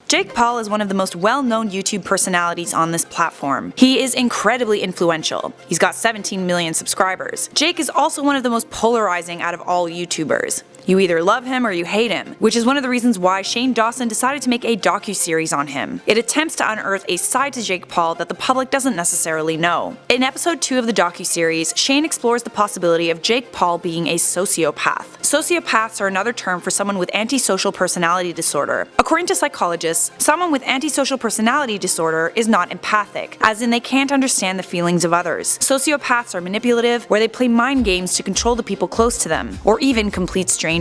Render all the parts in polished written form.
Jake Paul is one of the most well-known YouTube personalities on this platform. He is incredibly influential. He's got 17 million subscribers. Jake is also one of the most polarizing out of all YouTubers. You either love him or you hate him, which is one of the reasons why Shane Dawson decided to make a docuseries on him. It attempts to unearth a side to Jake Paul that the public doesn't necessarily know. In episode 2 of the docuseries, Shane explores the possibility of Jake Paul being a sociopath. Sociopaths are another term for someone with antisocial personality disorder. According to psychologists, someone with antisocial personality disorder is not empathic, as in they can't understand the feelings of others. Sociopaths are manipulative, where they play mind games to control the people close to them, or even complete strangers.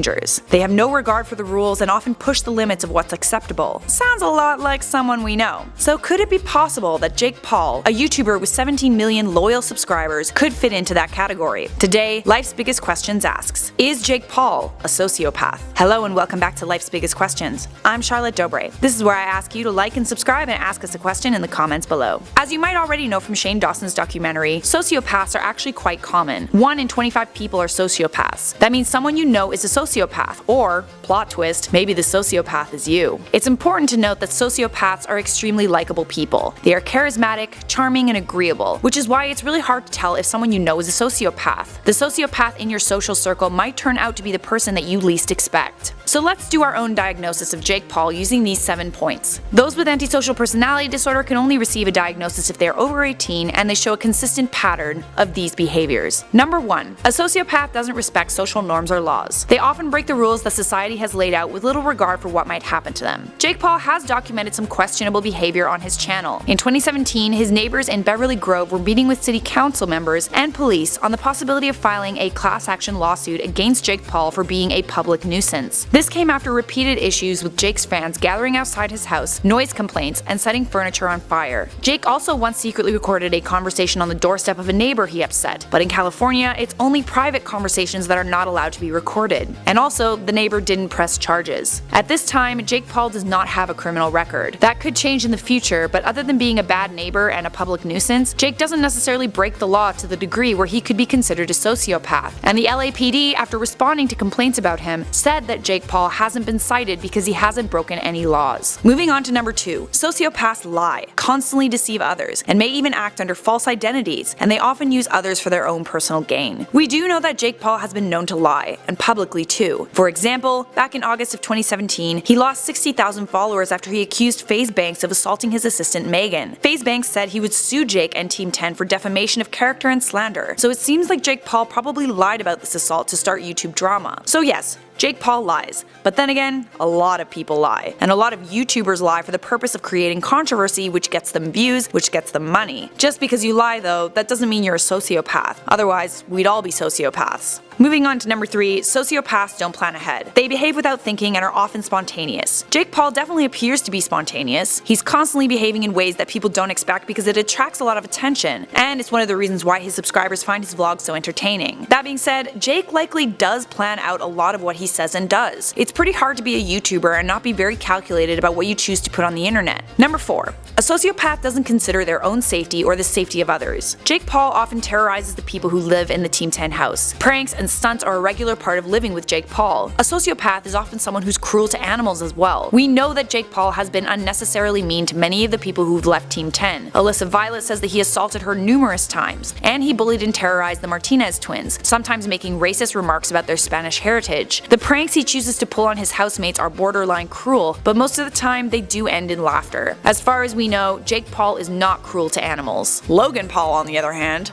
They have no regard for the rules and often push the limits of what's acceptable. Sounds a lot like someone we know. So could it be possible that Jake Paul, a YouTuber with 17 million loyal subscribers, could fit into that category? Today, Life's Biggest Questions asks, is Jake Paul a sociopath? Hello and welcome back to Life's Biggest Questions. I'm Charlotte Dobre. This is where I ask you to like and subscribe and ask us a question in the comments below. As you might already know from Shane Dawson's documentary, sociopaths are actually quite common. 1 in 25 people are sociopaths. That means someone you know is a sociopath, or, plot twist, maybe the sociopath is you. It's important to note that sociopaths are extremely likable people. They are charismatic, charming, and agreeable, which is why it's really hard to tell if someone you know is a sociopath. The sociopath in your social circle might turn out to be the person that you least expect. So let's do our own diagnosis of Jake Paul using these 7 points. Those with antisocial personality disorder can only receive a diagnosis if they are over 18 and they show a consistent pattern of these behaviors. Number 1. A sociopath doesn't respect social norms or laws. They often break the rules that society has laid out with little regard for what might happen to them. Jake Paul has documented some questionable behavior on his channel. In 2017, his neighbors in Beverly Grove were meeting with city council members and police on the possibility of filing a class action lawsuit against Jake Paul for being a public nuisance. This came after repeated issues with Jake's fans gathering outside his house, noise complaints, and setting furniture on fire. Jake also once secretly recorded a conversation on the doorstep of a neighbor he upset, but in California, it's only private conversations that are not allowed to be recorded. And also, the neighbor didn't press charges. At this time, Jake Paul does not have a criminal record. That could change in the future, but other than being a bad neighbor and a public nuisance, Jake doesn't necessarily break the law to the degree where he could be considered a sociopath. And the LAPD, after responding to complaints about him, said that Jake Paul hasn't been cited because he hasn't broken any laws. Moving on to number 2. Sociopaths lie, constantly deceive others, and may even act under false identities, and they often use others for their own personal gain. We do know that Jake Paul has been known to lie, and publicly too. For example, back in August of 2017, he lost 60,000 followers after he accused FaZe Banks of assaulting his assistant Megan. FaZe Banks said he would sue Jake and Team 10 for defamation of character and slander, so it seems like Jake Paul probably lied about this assault to start YouTube drama. So yes, Jake Paul lies, but then again, a lot of people lie, and a lot of YouTubers lie for the purpose of creating controversy, which gets them views, which gets them money. Just because you lie though, that doesn't mean you're a sociopath, otherwise we'd all be sociopaths. Moving on to number 3, sociopaths don't plan ahead. They behave without thinking and are often spontaneous. Jake Paul definitely appears to be spontaneous. He's constantly behaving in ways that people don't expect because it attracts a lot of attention, and it's one of the reasons why his subscribers find his vlogs so entertaining. That being said, Jake likely does plan out a lot of what he says and does. It's pretty hard to be a YouTuber and not be very calculated about what you choose to put on the internet. Number 4. A sociopath doesn't consider their own safety or the safety of others. Jake Paul often terrorizes the people who live in the Team 10 house. Pranks and stunts are a regular part of living with Jake Paul. A sociopath is often someone who's cruel to animals as well. We know that Jake Paul has been unnecessarily mean to many of the people who've left Team 10. Alyssa Violet says that he assaulted her numerous times, and he bullied and terrorized the Martinez twins, sometimes making racist remarks about their Spanish heritage. The pranks he chooses to pull on his housemates are borderline cruel, but most of the time they do end in laughter. As far as we know, Jake Paul is not cruel to animals. Logan Paul, on the other hand.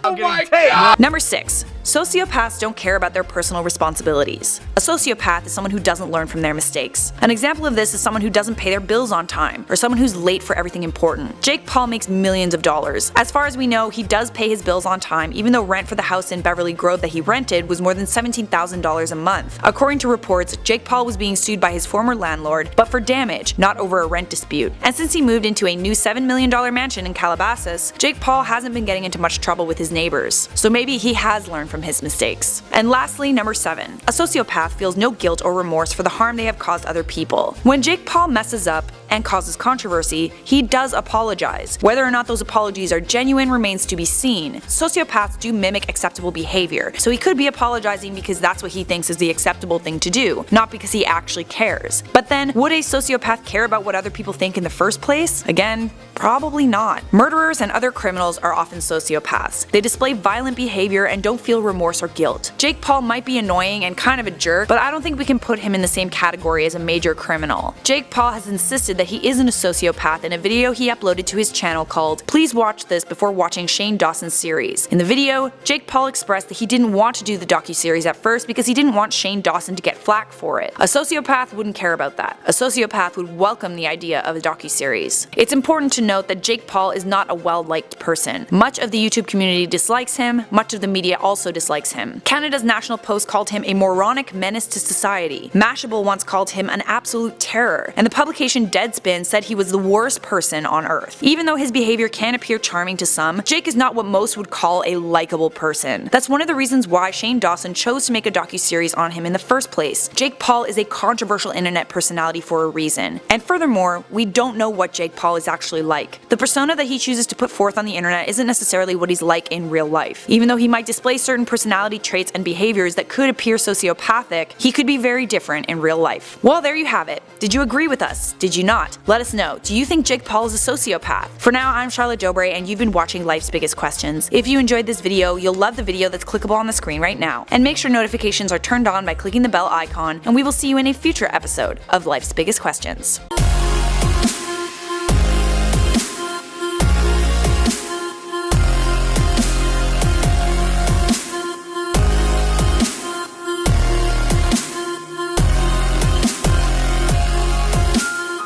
Number 6. Sociopaths don't care about their personal responsibilities. A sociopath is someone who doesn't learn from their mistakes. An example of this is someone who doesn't pay their bills on time, or someone who's late for everything important. Jake Paul makes millions of dollars. As far as we know, he does pay his bills on time, even though rent for the house in Beverly Grove that he rented was more than $17,000 a month. According to reports, Jake Paul was being sued by his former landlord, but for damage, not over a rent dispute. And since he moved into a new $7 million mansion in Calabasas, Jake Paul hasn't been getting into much trouble with his neighbors. So maybe he has learned from from his mistakes. And lastly, number 7. A sociopath feels no guilt or remorse for the harm they have caused other people. When Jake Paul messes up and causes controversy, he does apologize. Whether or not those apologies are genuine remains to be seen. Sociopaths do mimic acceptable behavior, so he could be apologizing because that's what he thinks is the acceptable thing to do, not because he actually cares. But then, would a sociopath care about what other people think in the first place? Again, probably not. Murderers and other criminals are often sociopaths. They display violent behavior and don't feel remorse or guilt. Jake Paul might be annoying and kind of a jerk, but I don't think we can put him in the same category as a major criminal. Jake Paul has insisted that he isn't a sociopath in a video he uploaded to his channel called "Please watch this before watching Shane Dawson's series." In the video, Jake Paul expressed that he didn't want to do the docuseries at first because he didn't want Shane Dawson to get flack for it. A sociopath wouldn't care about that. A sociopath would welcome the idea of a docuseries. It's important to note that Jake Paul is not a well-liked person. Much of the YouTube community dislikes him, much of the media also dislikes him. Canada's National Post called him a moronic menace to society. Mashable once called him an absolute terror, and the publication Deadspin said he was the worst person on earth. Even though his behavior can appear charming to some, Jake is not what most would call a likable person. That's one of the reasons why Shane Dawson chose to make a docuseries on him in the first place. Jake Paul is a controversial internet personality for a reason. And furthermore, we don't know what Jake Paul is actually like. The persona that he chooses to put forth on the internet isn't necessarily what he's like in real life. Even though he might display certain personality traits and behaviors that could appear sociopathic, he could be very different in real life. Well, there you have it. Did you agree with us? Did you not? Let us know. Do you think Jake Paul is a sociopath? For now, I'm Charlotte Dobre, and you've been watching Life's Biggest Questions. If you enjoyed this video, you'll love the video that's clickable on the screen right now. And make sure notifications are turned on by clicking the bell icon, and we will see you in a future episode of Life's Biggest Questions.